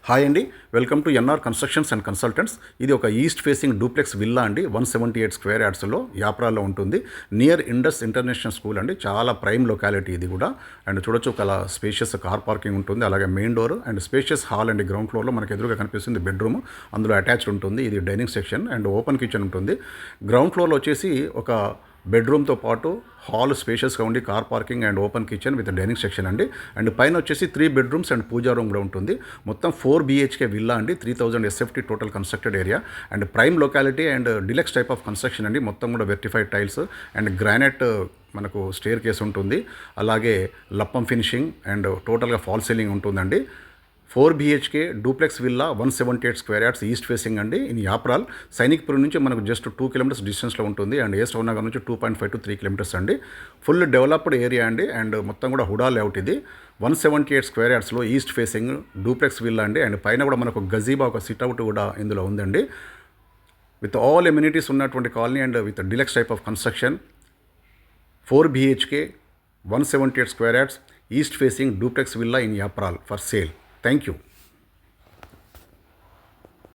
Hi అండి, welcome to NR constructions and consultants. ఇది ఒక ఈస్ట్ ఫేసింగ్ డూప్లెక్స్ విల్లా అండి. 178 స్క్వేర్ యార్డ్స్లో యాప్రాలో ఉంటుంది. నియర్ ఇండస్ ఇంటర్నేషనల్ స్కూల్ అండి. చాలా ప్రైమ్ లొకాలిటీ ఇది కూడా. అండ్ చూడొచ్చు ఒక స్పేషియస్ కార్ పార్కింగ్ ఉంటుంది, అలాగే main door and spacious hall అండి. గ్రౌండ్ ఫ్లోర్లో మనకు ఎదురుగా కనిపిస్తుంది బెడ్రూమ్, అందులో అటాచ్డ్ ఉంటుంది. ఇది dining section and open kitchen ఉంటుంది. గ్రౌండ్ ఫ్లోర్లో వచ్చేసి ఒక బెడ్రూమ్తో పాటు హాల్ స్పేషియస్గా ఉండి car parking and open kitchen with dining section అండి. అండ్ పైన వచ్చేసి 3 బెడ్రూమ్స్ అండ్ పూజా రూమ్ కూడా ఉంటుంది. మొత్తం 4 BHK విల్లా అండి. 3000 SFT total constructed area and prime locality and deluxe type of construction అండి. మొత్తం కూడా వెర్టిఫైడ్ టైల్స్ అండ్ గ్రానైట్ మనకు స్టేర్ కేస్ ఉంటుంది, అలాగే లప్పం ఫినిషింగ్ అండ్ టోటల్గా ఫాల్ సీలింగ్ ఉంటుందండి. 4 BHK duplex villa 178 square yards east facing అండి. ఇన్ యాప్రాల్ సైనిక్పురం నుంచి మనకు జస్ట్ 2 kilometers డిస్టెన్స్లో ఉంటుంది. అండ్ ఏ నగర్ నుంచి 2.5 to 3 kilometers అండి. ఫుల్ డెవలప్డ్ ఏరియా అండి. అండ్ మొత్తం కూడా హుడా లేఅవుట్ ఇది. 178 స్క్వేర్ యార్డ్స్లో ఈస్ట్ ఫేసింగ్ డూప్లెక్స్ విల్లా అండి. అండ్ పైన కూడా మనకు గజీబా ఒక సిట్అవుట్ కూడా ఇందులో ఉందండి. విత్ ఆల్ ఎమ్యూనిటీస్ ఉన్నటువంటి colony and with deluxe type of construction. 4 BHK 178 square yards east facing duplex villa in Yapral for sale. Thank you.